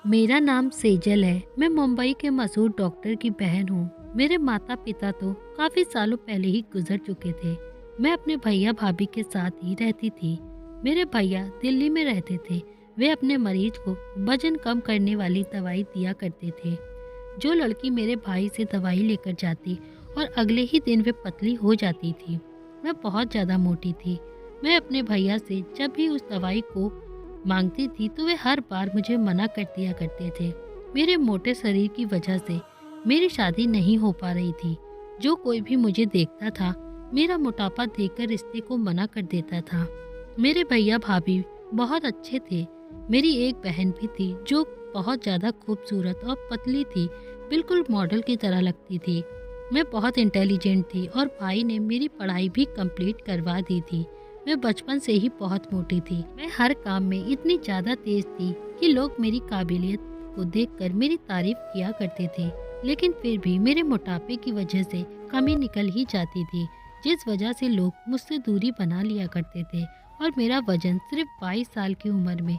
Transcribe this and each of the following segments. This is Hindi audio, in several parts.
मेरा नाम सेजल है। मैं मुंबई के मशहूर डॉक्टर की बहन हूँ। मेरे माता पिता तो काफी सालों पहले ही गुजर चुके थे। मैं अपने भैया भाभी के साथ ही रहती थी। मेरे भैया दिल्ली में रहते थे। वे अपने मरीज को वजन कम करने वाली दवाई दिया करते थे। जो लड़की मेरे भाई से दवाई लेकर जाती और अगले ही दिन वे पतली हो जाती थी, मैं बहुत ज़्यादा मोटी थी। मैं अपने भैया से जब भी उस दवाई को मांगती थी तो वे हर बार मुझे मना कर दिया करते थे। मेरे मोटे शरीर की वजह से मेरी शादी नहीं हो पा रही थी। जो कोई भी मुझे देखता था, मेरा मोटापा देखकर रिश्ते को मना कर देता था। मेरे भैया भाभी बहुत अच्छे थे। मेरी एक बहन भी थी जो बहुत ज़्यादा खूबसूरत और पतली थी, बिल्कुल मॉडल की तरह लगती थी। मैं बहुत इंटेलिजेंट थी और भाई ने मेरी पढ़ाई भी कंप्लीट करवा दी थी। मैं बचपन से ही बहुत मोटी थी। मैं हर काम में इतनी ज़्यादा तेज थी कि लोग मेरी काबिलियत को देखकर मेरी तारीफ किया करते थे। लेकिन फिर भी मेरे मोटापे की वजह से कमी निकल ही जाती थी, जिस वजह से लोग मुझसे दूरी बना लिया करते थे और मेरा वजन सिर्फ 22 साल की उम्र में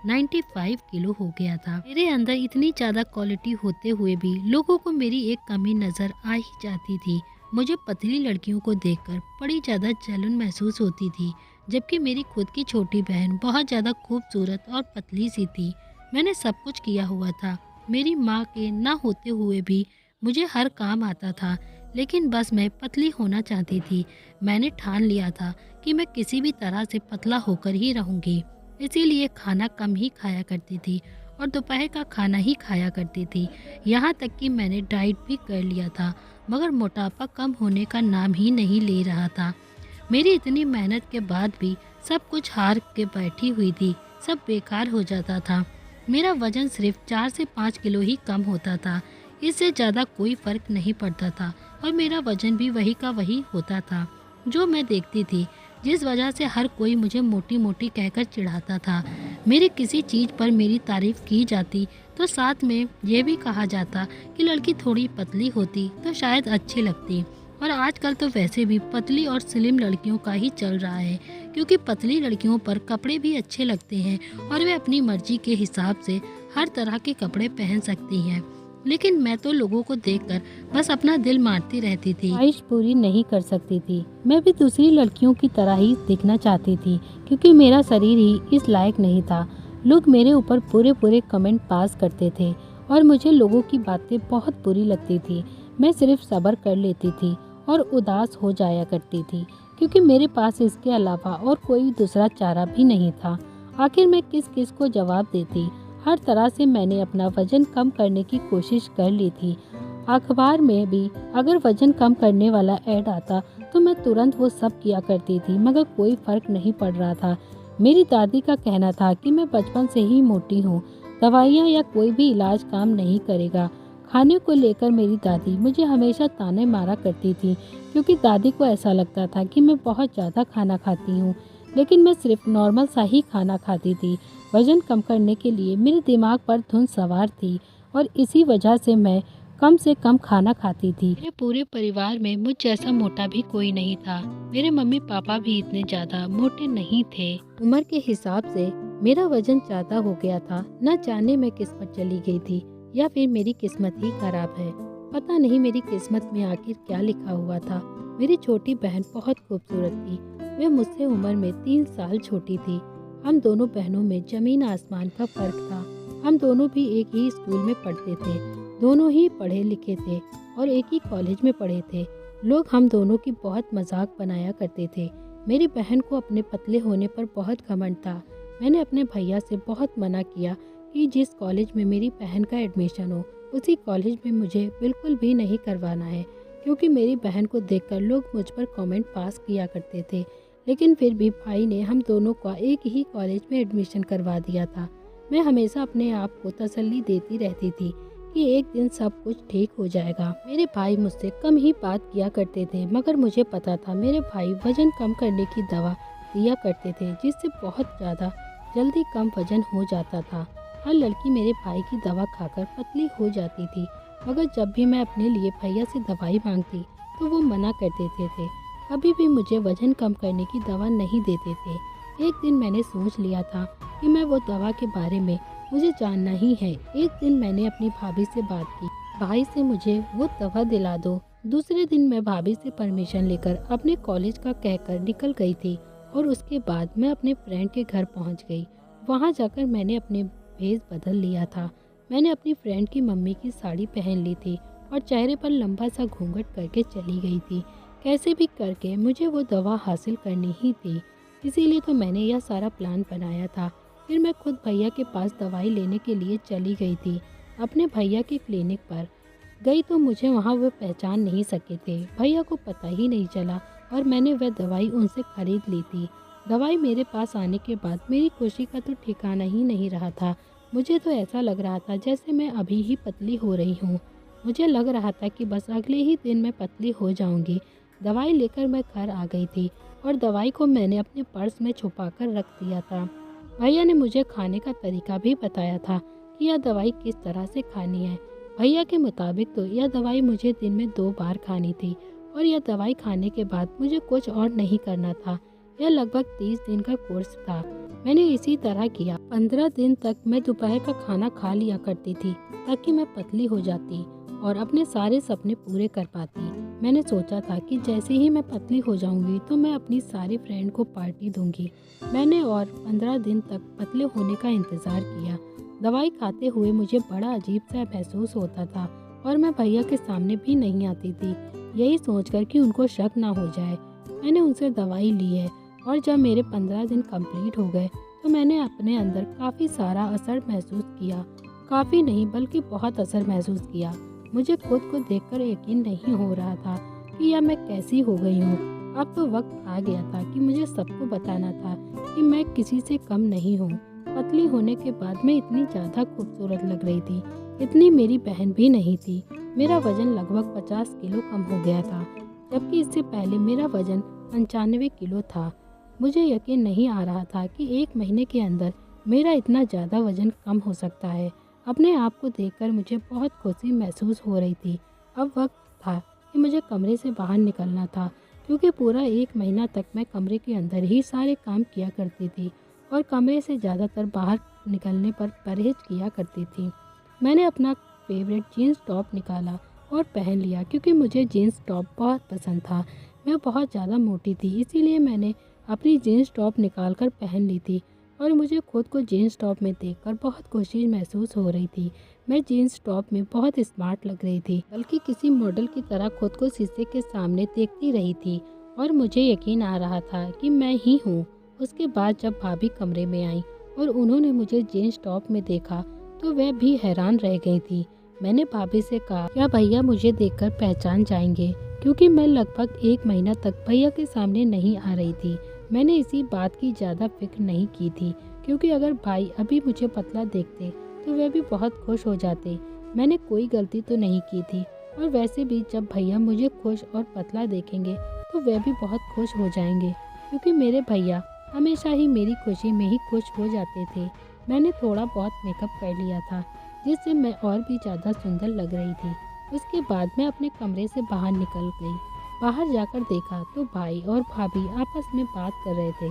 95 किलो हो गया था। मेरे अंदर इतनी ज़्यादा क्वालिटी होते हुए भी लोगों को मेरी एक कमी नज़र आ ही जाती थी। मुझे पतली लड़कियों को देखकर बड़ी ज़्यादा जलन महसूस होती थी, जबकि मेरी खुद की छोटी बहन बहुत ज़्यादा खूबसूरत और पतली सी थी। मैंने सब कुछ किया हुआ था। मेरी माँ के ना होते हुए भी मुझे हर काम आता था, लेकिन बस मैं पतली होना चाहती थी। मैंने ठान लिया था कि मैं किसी भी तरह से पतला होकर ही रहूँगी। इसीलिए खाना कम ही खाया करती थी और दोपहर का खाना ही खाया करती थी। यहाँ तक कि मैंने डाइट भी कर लिया था, मगर मोटापा कम होने का नाम ही नहीं ले रहा था। मेरी इतनी मेहनत के बाद भी सब कुछ हार के बैठी हुई थी, सब बेकार हो जाता था। मेरा वजन सिर्फ 4 से 5 किलो ही कम होता था, इससे ज़्यादा कोई फर्क नहीं पड़ता था और मेरा वजन भी वही का वही होता था जो मैं देखती थी, जिस वजह से हर कोई मुझे मोटी मोटी कहकर चिढ़ाता था। मेरी किसी चीज़ पर मेरी तारीफ की जाती तो साथ में ये भी कहा जाता कि लड़की थोड़ी पतली होती तो शायद अच्छी लगती। और आजकल तो वैसे भी पतली और स्लिम लड़कियों का ही चल रहा है, क्योंकि पतली लड़कियों पर कपड़े भी अच्छे लगते हैं और वे अपनी मर्जी के हिसाब से हर तरह के कपड़े पहन सकती हैं। लेकिन मैं तो लोगों को देखकर बस अपना दिल मारती रहती थी, ख्वाहिश पूरी नहीं कर सकती थी। मैं भी दूसरी लड़कियों की तरह ही दिखना चाहती थी, क्योंकि मेरा शरीर ही इस लायक नहीं था। लोग मेरे ऊपर पूरे पूरे कमेंट पास करते थे और मुझे लोगों की बातें बहुत बुरी लगती थी। मैं सिर्फ सब्र कर लेती थी और उदास हो जाया करती थी, क्योंकि मेरे पास इसके अलावा और कोई दूसरा चारा भी नहीं था। आखिर मैं किस किस को जवाब देती। हर तरह से मैंने अपना वजन कम करने की कोशिश कर ली थी। अखबार में भी अगर वजन कम करने वाला ऐड आता तो मैं तुरंत वो सब किया करती थी, मगर कोई फर्क नहीं पड़ रहा था। मेरी दादी का कहना था कि मैं बचपन से ही मोटी हूँ, दवाइयाँ या कोई भी इलाज काम नहीं करेगा। खाने को लेकर मेरी दादी मुझे हमेशा ताने मारा करती थी, क्योंकि दादी को ऐसा लगता था कि मैं बहुत ज़्यादा खाना खाती हूँ, लेकिन मैं सिर्फ नॉर्मल सा ही खाना खाती थी। वजन कम करने के लिए मेरे दिमाग पर धुंध सवार थी और इसी वजह से कम खाना खाती थी। मेरे पूरे परिवार में मुझ जैसा मोटा भी कोई नहीं था। मेरे मम्मी पापा भी इतने ज़्यादा मोटे नहीं थे। उम्र के हिसाब से मेरा वजन ज़्यादा हो गया था। न जाने मैं किस्मत चली गई थी या फिर मेरी किस्मत ही खराब है। पता नहीं मेरी किस्मत में आखिर क्या लिखा हुआ था। मेरी छोटी बहन बहुत खूबसूरत थी। वह मुझसे उम्र में 3 साल छोटी थी। हम दोनों बहनों में जमीन आसमान का फर्क था। हम दोनों भी एक ही स्कूल में पढ़ते थे, दोनों ही पढ़े लिखे थे और एक ही कॉलेज में पढ़े थे। लोग हम दोनों की बहुत मजाक बनाया करते थे। मेरी बहन को अपने पतले होने पर बहुत घमंड था। मैंने अपने भैया से बहुत मना किया कि जिस कॉलेज में मेरी बहन का एडमिशन हो उसी कॉलेज में मुझे बिल्कुल भी नहीं करवाना है, क्योंकि मेरी बहन को देखकर लोग मुझ पर कमेंट पास किया करते थे। लेकिन फिर भी भाई ने हम दोनों का एक ही कॉलेज में एडमिशन करवा दिया था। मैं हमेशा अपने आप को तसल्ली देती रहती थी कि एक दिन सब कुछ ठीक हो जाएगा। मेरे भाई मुझसे कम ही बात किया करते थे, मगर मुझे पता था मेरे भाई वजन कम करने की दवा दिया करते थे, जिससे बहुत ज़्यादा जल्दी कम वजन हो जाता था। हर लड़की मेरे भाई की दवा खाकर पतली हो जाती थी, मगर जब भी मैं अपने लिए भैया से दवाई मांगती तो वो मना कर देते थे। कभी भी मुझे वजन कम करने की दवा नहीं देते थे। एक दिन मैंने सोच लिया था कि मैं वो दवा के बारे में मुझे जानना ही है। एक दिन मैंने अपनी भाभी से बात की, भाई से मुझे वो दवा दिला दो। दूसरे दिन मैं भाभी से परमिशन लेकर अपने कॉलेज का कहकर निकल गई थी और उसके बाद मैं अपने फ्रेंड के घर पहुंच गई। वहां जाकर मैंने अपने भेष बदल लिया था। मैंने अपनी फ्रेंड की मम्मी की साड़ी पहन ली थी और चेहरे पर लंबा सा घूंघट करके चली गई थी। कैसे भी करके मुझे वो दवा हासिल करनी ही थी, इसीलिए तो मैंने यह सारा प्लान बनाया था। फिर मैं खुद भैया के पास दवाई लेने के लिए चली गई थी। अपने भैया के क्लिनिक पर गई तो मुझे वहाँ वो पहचान नहीं सके थे। भैया को पता ही नहीं चला और मैंने वह दवाई उनसे खरीद ली थी। दवाई मेरे पास आने के बाद मेरी खुशी का तो ठिकाना ही नहीं रहा था। मुझे तो ऐसा लग रहा था जैसे मैं अभी ही पतली हो रही हूँ। मुझे लग रहा था कि बस अगले ही दिन मैं पतली हो जाऊंगी। दवाई लेकर मैं घर आ गई थी और दवाई को मैंने अपने पर्स में छुपा कर रख दिया था। भैया ने मुझे खाने का तरीका भी बताया था कि यह दवाई किस तरह से खानी है। भैया के मुताबिक तो यह दवाई मुझे दिन में 2 बार खानी थी और यह दवाई खाने के बाद मुझे कुछ और नहीं करना था। यह लगभग 30 दिन का कोर्स था। मैंने इसी तरह किया। 15 दिन तक मैं दोपहर का खाना खा लिया करती थी ताकि मैं पतली हो जाती और अपने सारे सपने पूरे कर पाती। मैंने सोचा था कि जैसे ही मैं पतली हो जाऊंगी तो मैं अपनी सारी फ्रेंड को पार्टी दूंगी। मैंने और 15 दिन तक पतले होने का इंतज़ार किया। दवाई खाते हुए मुझे बड़ा अजीब सा महसूस होता था और मैं भैया के सामने भी नहीं आती थी, यही सोचकर कि उनको शक ना हो जाए। मैंने उनसे दवाई ली है और जब मेरे 15 दिन कंप्लीट हो गए तो मैंने अपने अंदर काफ़ी सारा असर महसूस किया। काफ़ी नहीं बल्कि बहुत असर महसूस किया। मुझे खुद को देखकर यकीन नहीं हो रहा था कि यह मैं कैसी हो गई हूँ। अब तो वक्त आ गया था कि मुझे सबको बताना था कि मैं किसी से कम नहीं हूँ। पतली होने के बाद मैं इतनी ज़्यादा खूबसूरत लग रही थी, इतनी मेरी बहन भी नहीं थी। मेरा वजन लगभग 50 किलो कम हो गया था, जबकि इससे पहले मेरा वजन 95 किलो था। मुझे यकीन नहीं आ रहा था कि 1 महीने के अंदर मेरा इतना ज़्यादा वजन कम हो सकता है। अपने आप को देखकर मुझे बहुत खुशी महसूस हो रही थी। अब वक्त था कि मुझे कमरे से बाहर निकलना था, क्योंकि पूरा 1 महीना तक मैं कमरे के अंदर ही सारे काम किया करती थी और कमरे से ज़्यादातर बाहर निकलने पर परहेज किया करती थी। मैंने अपना फेवरेट जीन्स टॉप निकाला और पहन लिया, क्योंकि मुझे जीन्स टॉप बहुत पसंद था। मैं बहुत ज़्यादा मोटी थी, इसीलिए मैंने अपनी जीन्स टॉप निकाल कर पहन ली थी और मुझे खुद को जीन्स टॉप में देखकर बहुत खुशी महसूस हो रही थी। मैं जीन्स टॉप में बहुत स्मार्ट लग रही थी, बल्कि किसी मॉडल की तरह खुद को शीशे के सामने देखती रही थी और मुझे यकीन आ रहा था कि मैं ही हूँ। उसके बाद जब भाभी कमरे में आई और उन्होंने मुझे जीन्स टॉप में देखा तो वह भी हैरान रह गई थी। मैंने भाभी से कहा, क्या भैया मुझे देखकर पहचान जाएंगे? क्योंकि मैं लगभग 1 महीना तक भैया के सामने नहीं आ रही थी। मैंने इसी बात की ज़्यादा फिक्र नहीं की थी, क्योंकि अगर भाई अभी मुझे पतला देखते तो वे भी बहुत खुश हो जाते। मैंने कोई गलती तो नहीं की थी और वैसे भी जब भैया मुझे खुश और पतला देखेंगे तो वे भी बहुत खुश हो जाएंगे, क्योंकि मेरे भैया हमेशा ही मेरी खुशी में ही खुश हो जाते थे। मैंने थोड़ा बहुत मेकअप कर लिया था, जिससे मैं और भी ज़्यादा सुंदर लग रही थी। उसके बाद मैं अपने कमरे से बाहर निकल गई। बाहर जाकर देखा तो भाई और भाभी आपस में बात कर रहे थे।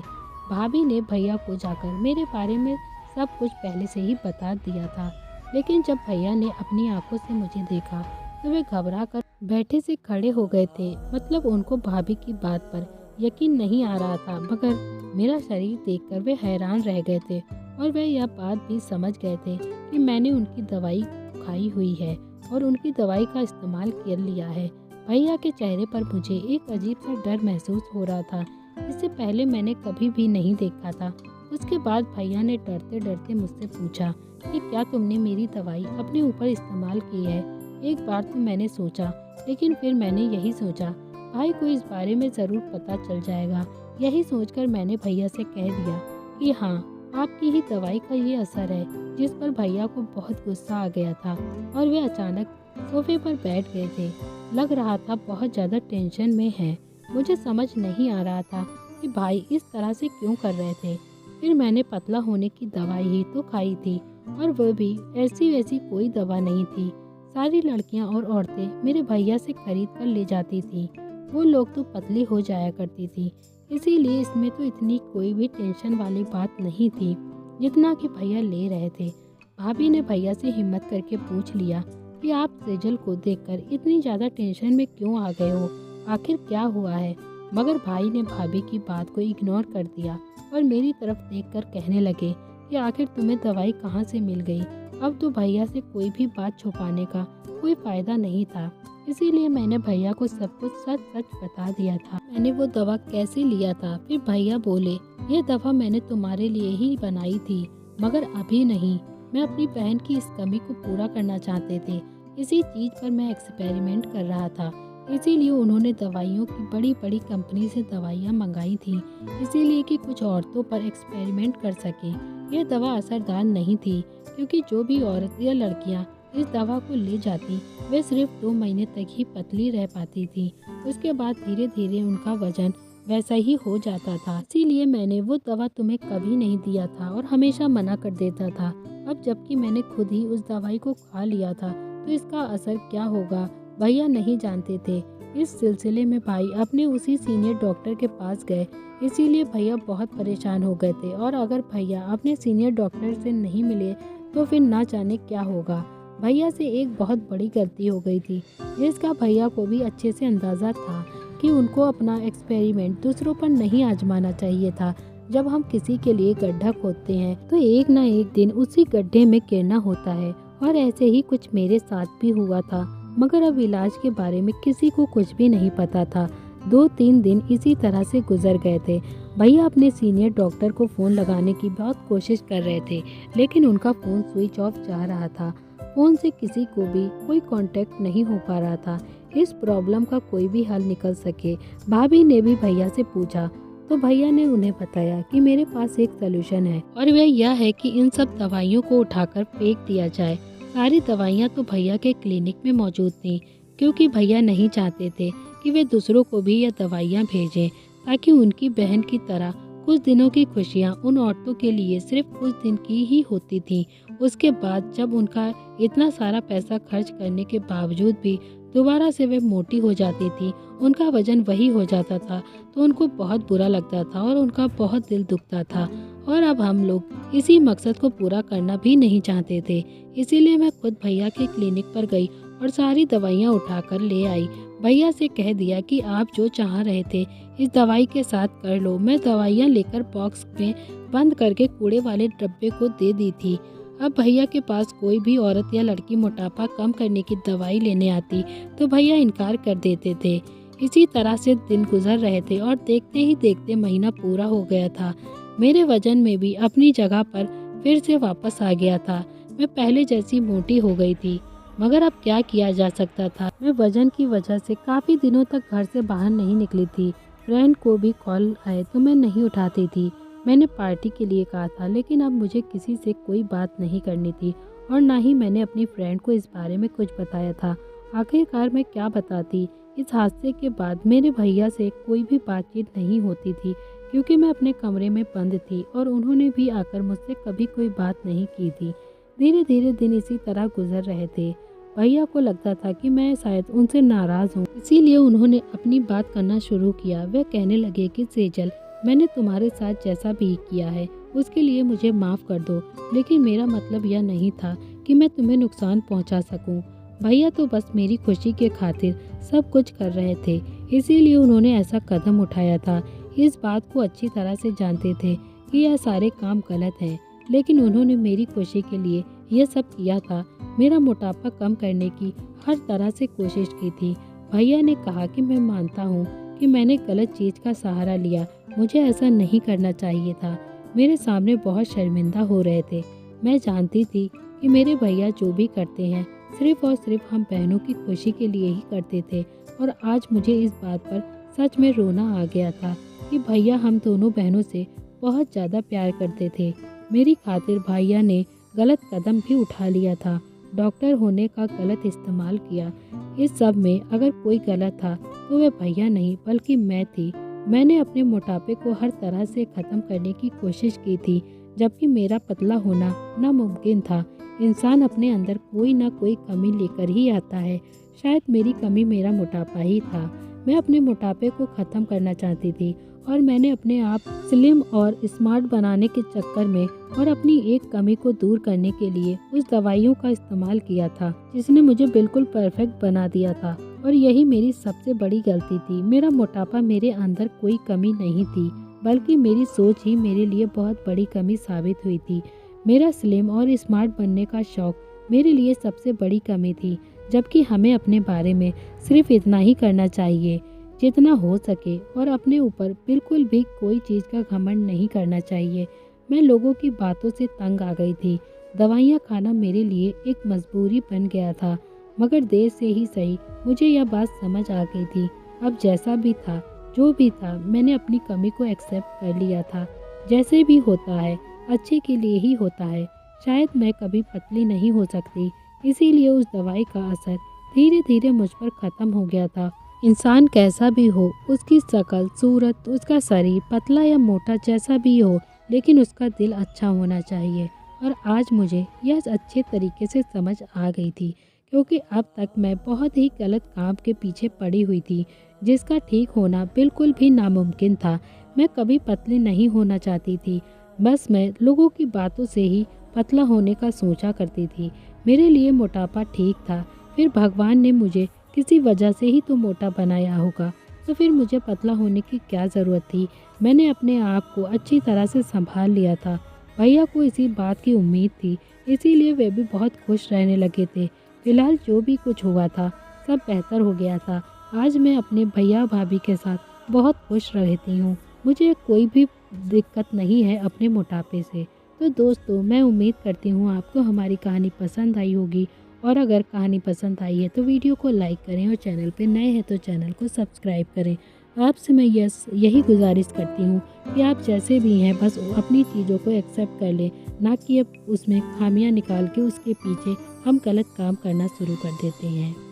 भाभी ने भैया को जाकर मेरे बारे में सब कुछ पहले से ही बता दिया था, लेकिन जब भैया ने अपनी आंखों से मुझे देखा तो वे घबरा कर बैठे से खड़े हो गए थे। मतलब उनको भाभी की बात पर यकीन नहीं आ रहा था, मगर मेरा शरीर देखकर वे हैरान रह गए थे और वे यह बात भी समझ गए थे कि मैंने उनकी दवाई खाई हुई है और उनकी दवाई का इस्तेमाल कर लिया है। भैया के चेहरे पर मुझे एक अजीब सा डर महसूस हो रहा था, इससे पहले मैंने कभी भी नहीं देखा था। उसके बाद भैया ने डरते डरते मुझसे पूछा कि क्या तुमने मेरी दवाई अपने ऊपर इस्तेमाल की है? एक बार तो मैंने सोचा, लेकिन फिर मैंने यही सोचा भाई को इस बारे में ज़रूर पता चल जाएगा। यही सोचकर मैंने भैया से कह दिया कि हाँ, आपकी ही दवाई का ये असर है, जिस पर भैया को बहुत गुस्सा आ गया था और वे अचानक सोफे पर बैठ गए थे। लग रहा था बहुत ज़्यादा टेंशन में है। मुझे समझ नहीं आ रहा था कि भाई इस तरह से क्यों कर रहे थे। फिर मैंने पतला होने की दवाई ही तो खाई थी, और वह भी ऐसी वैसी कोई दवा नहीं थी। सारी लड़कियां और औरतें मेरे भैया से खरीद कर ले जाती थी। वो लोग तो पतली हो जाया करती थी, इसीलिए इसमें तो इतनी कोई भी टेंशन वाली बात नहीं थी जितना कि भैया ले रहे थे। भाभी ने भैया से हिम्मत करके पूछ लिया कि आप सेजल को देखकर इतनी ज़्यादा टेंशन में क्यों आ गए हो, आखिर क्या हुआ है। मगर भाई ने भाभी की बात को इग्नोर कर दिया और मेरी तरफ देखकर कहने लगे कि आखिर तुम्हें दवाई कहाँ से मिल गई। अब तो भैया से कोई भी बात छुपाने का कोई फायदा नहीं था, इसीलिए मैंने भैया को सब कुछ सच सच बता दिया था। मैंने वो दवा कैसे लिया था। फिर भैया बोले, ये दवा मैंने तुम्हारे लिए ही बनाई थी, मगर अभी नहीं। मैं अपनी बहन की इस कमी को पूरा करना चाहते थे। इसी चीज पर मैं एक्सपेरिमेंट कर रहा था, इसीलिए उन्होंने दवाइयों की बड़ी बड़ी कंपनी से दवाइयाँ मंगाई थी, इसीलिए कि कुछ औरतों पर एक्सपेरिमेंट कर सके। यह दवा असरदार नहीं थी, क्योंकि जो भी औरत या लड़कियाँ इस दवा को ले जाती वे सिर्फ 2 महीने तक ही पतली रह पाती थी। उसके बाद धीरे धीरे उनका वजन वैसा ही हो जाता था। इसीलिए मैंने वो दवा तुम्हें कभी नहीं दिया था और हमेशा मना कर देता था। अब जबकि मैंने खुद ही उस दवाई को खा लिया था तो इसका असर क्या होगा भैया नहीं जानते थे। इस सिलसिले में भाई अपने उसी सीनियर डॉक्टर के पास गए, इसीलिए भैया बहुत परेशान हो गए थे। और अगर भैया अपने सीनियर डॉक्टर से नहीं मिले तो फिर ना जाने क्या होगा। भैया से एक बहुत बड़ी गलती हो गई थी, जिसका भैया को भी अच्छे से अंदाज़ा था कि उनको अपना एक्सपेरिमेंट दूसरों पर नहीं आजमाना चाहिए था। जब हम किसी के लिए गड्ढा खोदते हैं तो एक ना एक दिन उसी गड्ढे में गिरना होता है, और ऐसे ही कुछ मेरे साथ भी हुआ था। मगर अब इलाज के बारे में किसी को कुछ भी नहीं पता था। 2-3 दिन इसी तरह से गुजर गए थे। भैया अपने सीनियर डॉक्टर को फ़ोन लगाने की बहुत कोशिश कर रहे थे, लेकिन उनका फ़ोन स्विच ऑफ जा रहा था। फ़ोन से किसी को भी कोई कांटेक्ट नहीं हो पा रहा था। इस प्रॉब्लम का कोई भी हल निकल सके। भाभी ने भी भैया से पूछा तो भैया ने उन्हें बताया कि मेरे पास एक सलूशन है, और वह यह है कि इन सब दवाइयों को उठाकर फेंक दिया जाए। सारी दवाइयाँ तो भैया के क्लिनिक में मौजूद थीं, क्योंकि भैया नहीं चाहते थे कि वे दूसरों को भी यह दवाइयाँ भेजें, ताकि उनकी बहन की तरह कुछ दिनों की खुशियाँ उन औरतों के लिए सिर्फ कुछ दिन की ही होती थीं। उसके बाद जब उनका इतना सारा पैसा खर्च करने के बावजूद भी दोबारा से वे मोटी हो जाती थी, उनका वजन वही हो जाता था, तो उनको बहुत बुरा लगता था और उनका बहुत दिल दुखता था। और अब हम लोग इसी मकसद को पूरा करना भी नहीं चाहते थे। इसीलिए मैं खुद भैया के क्लिनिक पर गई और सारी दवाइयाँ उठाकर ले आई। भैया से कह दिया कि आप जो चाह रहे थे इस दवाई के साथ कर लो। मैं दवाइयाँ लेकर बॉक्स में बंद करके कूड़े वाले डब्बे को दे दी थी। अब भैया के पास कोई भी औरत या लड़की मोटापा कम करने की दवाई लेने आती तो भैया इनकार कर देते थे। इसी तरह से दिन गुजर रहे थे और देखते ही देखते महीना पूरा हो गया था। मेरे वजन में भी अपनी जगह पर फिर से वापस आ गया था। मैं पहले जैसी मोटी हो गई थी, मगर अब क्या किया जा सकता था। मैं वजन की वजह से काफ़ी दिनों तक घर से बाहर नहीं निकली थी। फ्रेंड को भी कॉल आए तो मैं नहीं उठाती थी। मैंने पार्टी के लिए कहा था, लेकिन अब मुझे किसी से कोई बात नहीं करनी थी, और ना ही मैंने अपनी फ्रेंड को इस बारे में कुछ बताया था। आखिरकार मैं क्या बताती। इस हादसे के बाद मेरे भैया से कोई भी बातचीत नहीं होती थी, क्योंकि मैं अपने कमरे में बंद थी और उन्होंने भी आकर मुझसे कभी कोई बात नहीं की थी। धीरे धीरे दिन इसी तरह गुजर रहे थे। भैया को लगता था कि मैं शायद उनसे नाराज़ हूँ, इसीलिए उन्होंने अपनी बात करना शुरू किया। वे कहने लगे कि सेजल, मैंने तुम्हारे साथ जैसा भी किया है उसके लिए मुझे माफ़ कर दो, लेकिन मेरा मतलब यह नहीं था कि मैं तुम्हें नुकसान पहुंचा सकूं। भैया तो बस मेरी खुशी के खातिर सब कुछ कर रहे थे, इसीलिए उन्होंने ऐसा कदम उठाया था। इस बात को अच्छी तरह से जानते थे कि यह सारे काम गलत हैं, लेकिन उन्होंने मेरी खुशी के लिए यह सब किया था। मेरा मोटापा कम करने की हर तरह से कोशिश की थी। भैया ने कहा कि मैं मानता हूँ कि मैंने गलत चीज़ का सहारा लिया, मुझे ऐसा नहीं करना चाहिए था। मेरे सामने बहुत शर्मिंदा हो रहे थे। मैं जानती थी कि मेरे भैया जो भी करते हैं सिर्फ और सिर्फ हम बहनों की खुशी के लिए ही करते थे, और आज मुझे इस बात पर सच में रोना आ गया था कि भैया हम दोनों बहनों से बहुत ज़्यादा प्यार करते थे। मेरी खातिर भैया ने गलत कदम भी उठा लिया था, डॉक्टर होने का गलत इस्तेमाल किया। इस सब में अगर कोई गलत था तो वह भैया नहीं बल्कि मैं थी। मैंने अपने मोटापे को हर तरह से ख़त्म करने की कोशिश की थी, जबकि मेरा पतला होना नामुमकिन था। इंसान अपने अंदर कोई ना कोई कमी लेकर ही आता है। शायद मेरी कमी मेरा मोटापा ही था। मैं अपने मोटापे को ख़त्म करना चाहती थी और मैंने अपने आप स्लिम और स्मार्ट बनाने के चक्कर में और अपनी एक कमी को दूर करने के लिए उस दवाइयों का इस्तेमाल किया था जिसने मुझे बिल्कुल परफेक्ट बना दिया था। और यही मेरी सबसे बड़ी गलती थी। मेरा मोटापा मेरे अंदर कोई कमी नहीं थी, बल्कि मेरी सोच ही मेरे लिए बहुत बड़ी कमी साबित हुई थी। मेरा स्लिम और स्मार्ट बनने का शौक मेरे लिए सबसे बड़ी कमी थी, जबकि हमें अपने बारे में सिर्फ इतना ही करना चाहिए जितना हो सके और अपने ऊपर बिल्कुल भी कोई चीज़ का घमंड नहीं करना चाहिए। मैं लोगों की बातों से तंग आ गई थी। दवाइयाँ खाना मेरे लिए एक मजबूरी बन गया था, मगर देर से ही सही मुझे यह बात समझ आ गई थी। अब जैसा भी था, जो भी था, मैंने अपनी कमी को एक्सेप्ट कर लिया था। जैसे भी होता है अच्छे के लिए ही होता है। शायद मैं कभी पतली नहीं हो सकती, इसीलिए उस दवाई का असर धीरे धीरे मुझ पर ख़त्म हो गया था। इंसान कैसा भी हो, उसकी शक्ल, सूरत, उसका शरीर पतला या मोटा जैसा भी हो, लेकिन उसका दिल अच्छा होना चाहिए। और आज मुझे यह अच्छे तरीके से समझ आ गई थी, क्योंकि अब तक मैं बहुत ही गलत काम के पीछे पड़ी हुई थी, जिसका ठीक होना बिल्कुल भी नामुमकिन था। मैं कभी पतली नहीं होना चाहती थी, बस मैं लोगों की बातों से ही पतला होने का सोचा करती थी। मेरे लिए मोटापा ठीक था, फिर भगवान ने मुझे किसी वजह से ही तो मोटा बनाया होगा, तो फिर मुझे पतला होने की क्या ज़रूरत थी। मैंने अपने आप को अच्छी तरह से संभाल लिया था। भैया को इसी बात की उम्मीद थी, इसीलिए वे भी बहुत खुश रहने लगे थे। फिलहाल जो भी कुछ हुआ था सब बेहतर हो गया था। आज मैं अपने भैया भाभी के साथ बहुत खुश रहती हूँ। मुझे कोई भी दिक्कत नहीं है अपने मोटापे से। तो दोस्तों, मैं उम्मीद करती हूँ आपको हमारी कहानी पसंद आई होगी, और अगर कहानी पसंद आई है तो वीडियो को लाइक करें और चैनल पे नए हैं तो चैनल को सब्सक्राइब करें। आपसे मैं यही गुजारिश करती हूँ कि आप जैसे भी हैं बस अपनी चीज़ों को एक्सेप्ट कर लें, ना कि अब उसमें खामियां निकाल के उसके पीछे हम गलत काम करना शुरू कर देते हैं।